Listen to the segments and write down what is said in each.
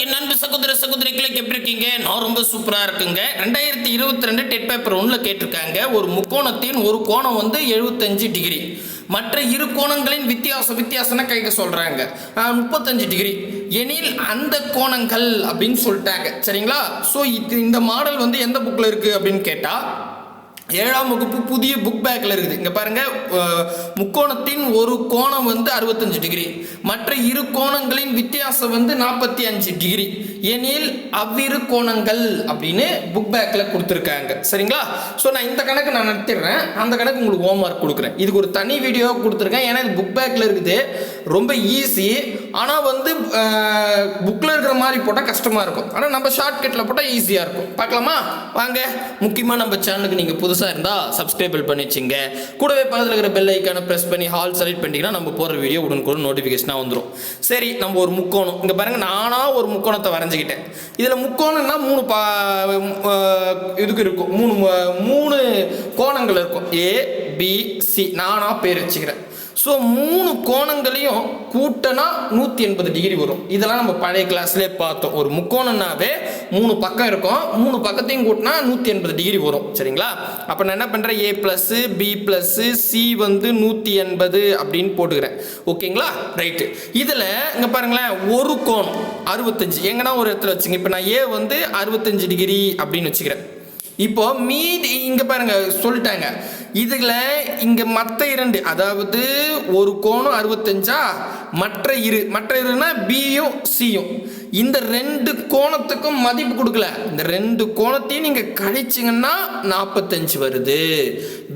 என் அன்பு சகோதர சகோதரிகளுக்கு எப்படி இருக்கீங்க? நான் ரொம்ப சூப்பராக இருக்குங்க. 2022 டெட் பேப்பர் 1ல் கேட்டிருக்காங்க. ஒரு முக்கோணத்தின் ஒரு கோணம் 75 டிகிரி, மற்ற இரு கோணங்களின் வித்தியாசம்னா கைக்க சொல்கிறாங்க 35 டிகிரி எனில் அந்த கோணங்கள் அப்படின்னு சொல்லிட்டாங்க. சரிங்களா? ஸோ இந்த மாடல் எந்த புக்கில் இருக்குது அப்படின்னு கேட்டால் 7ஆம் வகுப்பு புதிய புக் பேக்கில் இருக்குது. இங்கே பாருங்கள், முக்கோணத்தின் ஒரு கோணம் 65 டிகிரி, மற்ற இரு கோணங்களின் வித்தியாசம் 45 டிகிரி எனில் அவ்விரு கோணங்கள் அப்படின்னு புக் பேக்கில் கொடுத்துருக்காங்க. சரிங்களா? ஸோ நான் இந்த கணக்கு நான் நடத்திடுறேன், அந்த கணக்கு உங்களுக்கு ஹோம்ஒர்க் கொடுக்குறேன். இதுக்கு ஒரு தனி வீடியோவாக கொடுத்துருக்கேன். ஏன்னா இது புக் பேக்கில் இருக்குது, ரொம்ப ஈஸி. ஆனால் புக்கில் இருக்கிற மாதிரி போட்டால் கஷ்டமாக இருக்கும், ஆனால் நம்ம ஷார்ட்கட்டில் போட்டால் ஈஸியாக இருக்கும். பார்க்கலாமா? வாங்க. முக்கியமாக நம்ம சேனலுக்கு நீங்கள் புதுசாக இருந்தால் சப்ஸ்கிரைப் பண்ணி வச்சுங்க. கூடவே பக்கத்தில் இருக்கிற பெல் ஐக்கானை ப்ரெஸ் பண்ணி ஹால் செலக்ட் பண்ணிட்டீங்கன்னா நம்ம போகிற வீடியோ உடனுக்குடன் நோட்டிஃபிகேஷனாக வந்துடும். சரி, நம்ம ஒரு முக்கோணம் இங்கே பாருங்கள், நானாக ஒரு முக்கோணத்தை வரைஞ்சிக்கிட்டேன். இதில் முக்கோணம்னா இதுக்கு இருக்கும், மூணு கோணங்கள் இருக்கும், ABC. நானாக பேர் வச்சுக்கிறேன். ஸோ 3 கோணங்களையும் கூட்டினா 180 டிகிரி வரும். இதெல்லாம் நம்ம பழைய கிளாஸ்லேயே பார்த்தோம். ஒரு முக்கோணம்னாவே 3 பக்கம் இருக்கும், 3 பக்கத்தையும் கூட்டினா 180 டிகிரி வரும். சரிங்களா? அப்போ நான் என்ன பண்ணுறேன், A+B+C 180 அப்படின்னு போட்டுக்கிறேன். ஓகேங்களா? ரைட்டு. இதில் இங்கே பாருங்களேன், ஒரு கோணம் 65 எங்கன்னா ஒரு இடத்துல வச்சுங்க. இப்போ நான் A 65 டிகிரி அப்படின்னு வச்சுக்கிறேன். இப்போ மீதி இங்கே பாருங்க சொல்லிட்டாங்க, இதில் இங்கே மற்ற இரண்டு, அதாவது ஒரு கோணம் 65, மற்ற இருனா பியும் சியும். இந்த 2 கோணத்துக்கும் மதிப்பு கொடுக்கல. இந்த 2 கோணத்தையும் நீங்கள் கழிச்சிங்கன்னா 45 வருது.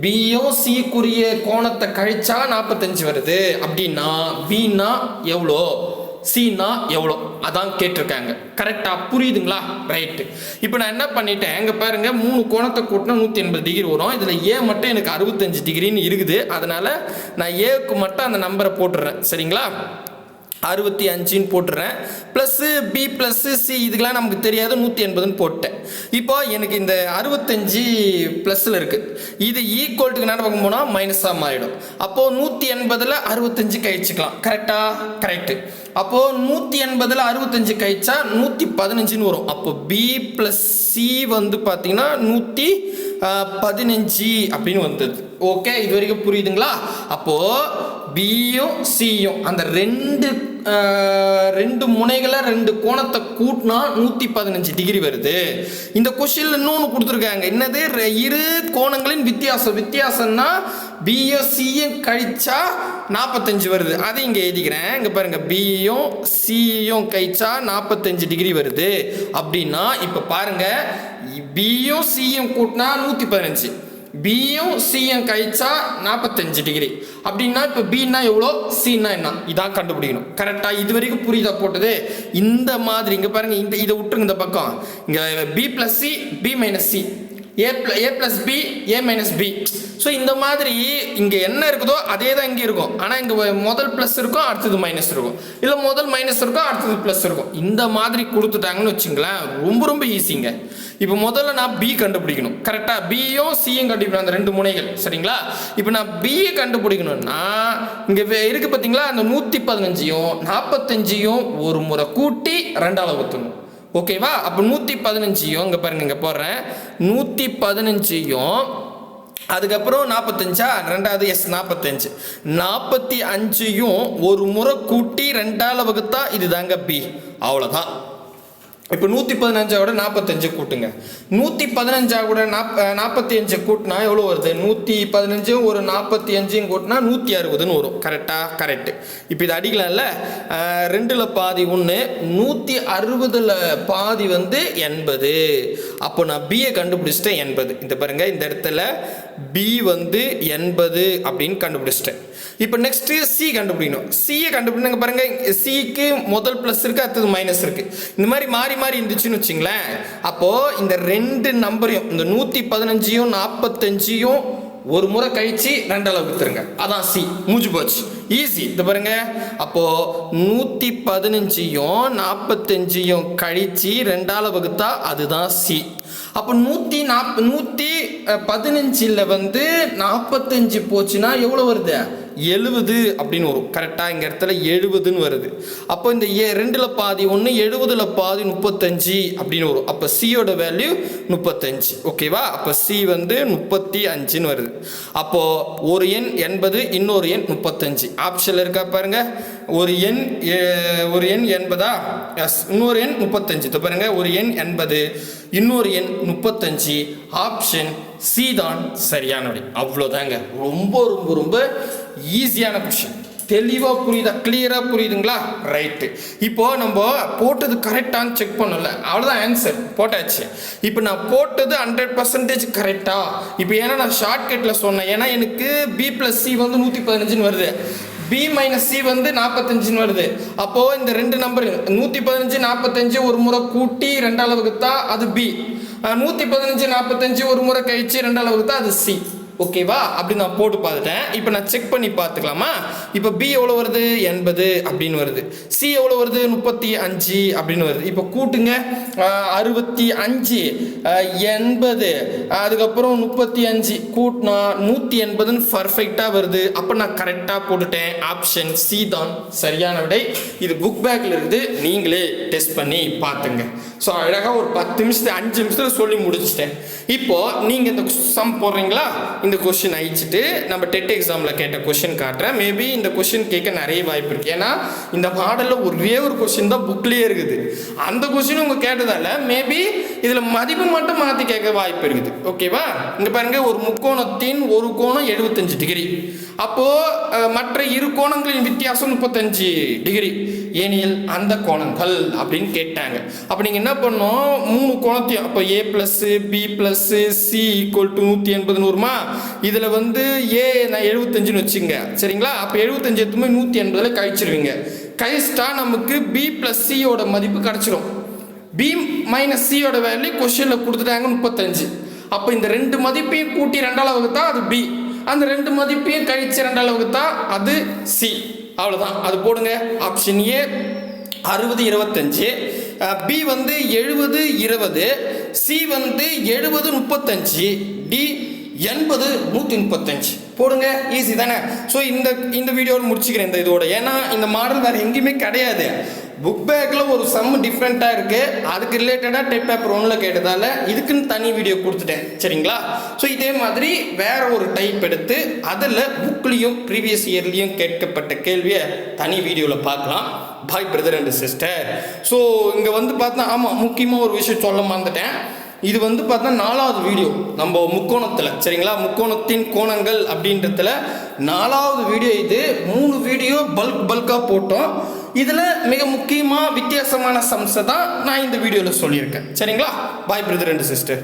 பியும் சிக்குரிய கோணத்தை கழிச்சா 45 வருது. அப்படின்னா பின்னா எவ்வளோ, சீனா எவ்வளோ, அதான் கேட்டிருக்காங்க. கரெக்டாக புரியுதுங்களா? ரைட்டு. இப்போ நான் என்ன பண்ணிட்டேன், இங்கே பாருங்க, 3 கோணத்தை கூட்டினா 180 டிகிரி வரும். இதில் ஏ மட்டும் எனக்கு 65 டிகிரின்னு இருக்குது. அதனால் நான் ஏக்கு மட்டும் அந்த நம்பரை போட்டுடுறேன். சரிங்களா? 65ன்னு போட்டுறேன். ப்ளஸ்ஸு B + C, இதுக்கெல்லாம் நமக்கு தெரியாது, 180ன்னு போட்டேன். இப்போ எனக்கு இந்த 65 ப்ளஸில் இருக்குது. இது ஈக்குவல்ட்டுக்கு என்ன பக்கம் போனால் மைனஸாக மாறிடும். அப்போது 180ல் 65 கழிச்சுக்கலாம். கரெக்டா? கரெக்டு. அப்போது 180ல் 65 கழிச்சா 115ன்னு வரும். அப்போ B + C பார்த்தீங்கன்னா 115 அப்படின்னு வந்தது. ஓகே, இது வரைக்கும் புரியுதுங்களா? அப்போது பியும் சியும் அந்த ரெண்டு முனைகளை 2 கோணத்தை கூட்டினா 115 டிகிரி வருது. இந்த கொஸ்டின்ல இன்னொன்று கொடுத்துருக்காங்க, என்னது, இரு கோணங்களின் வித்தியாசம்னா பியும் சியும் கழிச்சா 45 வருது. அதை இங்கே எழுதிக்கிறேன். இங்கே பாருங்க, பியும் சியும் கழிச்சா 45 டிகிரி வருது. அப்படின்னா இப்போ பாருங்க, பியும் சியும் கூட்டினா 115, பியும் சியும் கழிச்சா 45 டிகிரி. அப்படின்னா இப்போ பின்னா எவ்வளோ, சின்னா என்ன, இதான் கண்டுபிடிக்கணும். கரெக்டாக இது வரைக்கும் புரியுதா போட்டது? இந்த மாதிரி இங்கே பாருங்க, இதை விட்டுருங்க. இந்த பக்கம் இங்கே B + C, B - C, A + B, A - B. So இந்த மாதிரி இங்கே என்ன இருக்குதோ அதே தான் இங்கே இருக்கும். ஆனால் இங்கே முதல் ப்ளஸ் இருக்கும், அடுத்தது மைனஸ் இருக்கும். இல்லை முதல் மைனஸ் இருக்கும், அடுத்தது ப்ளஸ் இருக்கும். இந்த மாதிரி கொடுத்துட்டாங்கன்னு வச்சுங்களேன், ரொம்ப ஈஸிங்க. இப்போ முதல்ல நான் B கண்டுபிடிக்கணும். கரெக்டாக? பியும் சியும் கண்டுபிடிக்கணும், அந்த 2 முனைகள். சரிங்களா? இப்போ நான் பியை கண்டுபிடிக்கணும்னா இங்கே இருக்குது பார்த்தீங்களா, அந்த 115யும் 45யும் ஒரு முறை கூட்டி 2ஆல் வகுத்தணும். ஓகேவா? அப்போ 115யும் இங்கே பாருங்க, இங்கே போடுறேன், 115யும் அதுக்கப்புறம் 45, ரெண்டாவது 45, 45யும் ஒரு முறை கூட்டி 2ஆல் வகுத்தா இது தாங்க B. அவ்வளோதான். இப்போ 115 45 கூட்டுங்க. 115 45 கூட்டினா எவ்வளோ வருது? 115 ஒரு 45 கூட்டினா 160ன்னு வரும். கரெக்டா? கரெக்டு. இப்போ இது அடிக்கலாம்ல, 2ல் பாதி 1, 160ல் பாதி 80. அப்போ நான் பியை கண்டுபிடிச்சிட்டேன் 80. இந்த பாருங்க, இந்த இடத்துல B 80 அப்படின்னு கண்டுபிடிச்சிட்டேன். இப்போ நெக்ஸ்ட் C கண்டுபிடிக்கணும். சியை கண்டுபிடிங்க. பாருங்க, சிக்கு முதல் ப்ளஸ் இருக்கு, அடுத்தது மைனஸ் இருக்கு. இந்த மாதிரி மாறி இருந்துச்சுன்னு வச்சுங்களேன், அப்போ இந்த 2 நம்பரையும், இந்த 115யும் 45யும் ஒரு முறை கழிச்சு 2ஆல் வகுத்துருங்க. அதான் C. மூஞ்சி போச்சு, ஈஸி. இது பாருங்க, அப்போ 115யும் 45யும் கழிச்சு 2ஆல் வகுத்தா அதுதான் C. அப்போ 115ல் 45 போச்சுன்னா எவ்வளோ வருது? 70 அப்படின்னு வரும். கரெக்டாக இங்கே இடத்துல 70ன்னு வருது. அப்போ இந்த 2ல் பாதி 1, 70ல் பாதி 35 அப்படின்னு வரும். அப்போ சியோட வேல்யூ 35. ஓகேவா? அப்போ சி வந்து 35ன்னு வருது. அப்போது ஒரு எண் 80, இன்னொரு எண் 35. ஆப்ஷனில் இருக்கா பாருங்க. ஒரு எண் 80, இன்னொரு எண் 35. பாருங்க, ஒரு எண் 80, இன்னொரு எண் 35. ஆப்ஷன் சி தான் சரியான விடை. அவ்வளோதாங்க. ரொம்ப ரொம்ப ரொம்ப ஈஸியான கொஸ்டின். தெளிவாக புரியுதா? கிளியராக புரியுதுங்களா? ரைட்டு. இப்போ நம்ம போட்டது கரெக்டானு செக் பண்ணல, அவ்வளோதான், ஆன்சர் போட்டாச்சு. இப்போ நான் போட்டது 100% கரெக்டா? இப்போ ஏன்னா நான் ஷார்ட்கட்டில் சொன்னேன், ஏன்னா எனக்கு பி ப்ளஸ் சி வந்து 115ன்னு வருது, பி மைனஸ் சி வந்து 45ன்னு வருது. அப்போது இந்த ரெண்டு நம்பர் 115 45 ஒரு முறை கூட்டி 2ஆல் வகுத்தா அது பி, 115 45 ஒரு முறை கழிச்சு 2ஆல் வகுத்தா அது சி. ஓகேவா? அப்படி நான் போட்டு பார்த்துட்டேன். இப்போ நான் செக் பண்ணி பார்த்துக்கலாமா? இப்போ பி எவ்வளோ வருது? 80 அப்படின்னு வருது. சி எவ்வளோ வருது? 35 அப்படின்னு வருது. இப்போ கூட்டுங்க. 65 80 அதுக்கப்புறம் 35 கூட்டினா 180ன்னு பர்ஃபெக்டாக வருது. அப்போ நான் கரெக்டாக போட்டுட்டேன். ஆப்ஷன் சி தான் சரியான விடை. இது புக் பேக்கில் இருக்குது, நீங்களே டெஸ்ட் பண்ணி பார்த்துங்க. ஸோ அழகாக ஒரு 10 நிமிஷத்து 5 நிமிஷத்தில் சொல்லி முடிச்சிட்டேன். இப்போது நீங்கள் இந்த சம் போடுறீங்களா? இந்த கொஸ்டின் அழிச்சிட்டு நம்ம டெட் எக்ஸாமில் கேட்ட கொஸ்டின் காட்டுறேன். மேபி இந்த கொஸ்டின் கேட்க நிறைய வாய்ப்பு இருக்குது. ஏன்னா இந்த மாடலில் ஒரே ஒரு கொஸ்டின் தான் புக்லேயே இருக்குது. அந்த கொஸ்டின் உங்கள் கேட்டதால மேபி இதில் மதிப்பு மட்டும் மாற்றி கேட்க வாய்ப்பு இருக்குது. ஓகேவா? இங்கே பாருங்க, ஒரு முக்கோணத்தின் ஒரு கோணம் 75 டிகிரி. அப்போது மற்ற இரு கோணங்களின் வித்தியாசம் 35 டிகிரி ஏனியல் அந்த கோணங்கள் அப்படின்னு கேட்டாங்க. அப்போ நீங்கள் என்ன பண்ணோம்? 3 கோணத்தையும், அப்போ A plus B plus C equal to 180 வருமா? இதில் வந்து ஏ நான் 75ன்னு வச்சுங்க, சரிங்களா? அப்போ 75 எடுத்துமே 180ல் கழிச்சிருவீங்க. கழிச்சிட்டா நமக்கு பி ப்ளஸ் சியோட மதிப்பு கிடச்சிடும். பி மைனஸ் சியோட வேல்யூ கொஸ்டினில் கொடுத்துட்டாங்க 35. அப்போ இந்த ரெண்டு மதிப்பையும் கூட்டி 2ஆல் வகுத்தா அது பி, அந்த ரெண்டு மதிப்பையும் கழிச்சு 2ஆல் வகுத்தா அது சி. அவ்வளோதான். அது போடுங்க. ஆப்ஷன் ஏ 60 25, பி வந்து 70 20, சி வந்து 70 35, டி 80 135 போடுங்க. ஈஸி தானே? ஸோ இந்த வீடியோவில் முடிச்சுக்கிறேன் இந்த இதோட. ஏன்னா இந்த மாடல் வேறு எங்கேயுமே கிடையாது. புக் பேக்கில் ஒரு சம் டிஃப்ரெண்ட்டாக இருக்குது, அதுக்கு ரிலேட்டடாக டெட் பேப்பர் 1ல் கேட்டதால் இதுக்குன்னு தனி வீடியோ கொடுத்துட்டேன், சரிங்களா? ஸோ இதே மாதிரி வேற ஒரு டைப் எடுத்து அதில் புக்லேயும் ப்ரீவியஸ் இயர்லேயும் கேட்கப்பட்ட கேள்வியை தனி வீடியோவில் பார்க்கலாம். பாய் பிரதர் அண்ட் சிஸ்டர். ஸோ இங்கே வந்து பார்த்தா, ஆமாம், முக்கியமாக ஒரு விஷயம் சொல்ல மறந்துட்டேன். இது வந்து பார்த்தா 4வது வீடியோ நம்ம முக்கோணத்தில், சரிங்களா? முக்கோணத்தின் கோணங்கள் அப்படின்றதுல 4வது வீடியோ இது. 3 வீடியோ பல்காக போட்டோம். இதில் மிக முக்கியமாக வித்தியாசமான சம்ஸை தான் நான் இந்த வீடியோவில் சொல்லியிருக்கேன், சரிங்களா? பாய் பிரதர் அண்ட் சிஸ்டர்.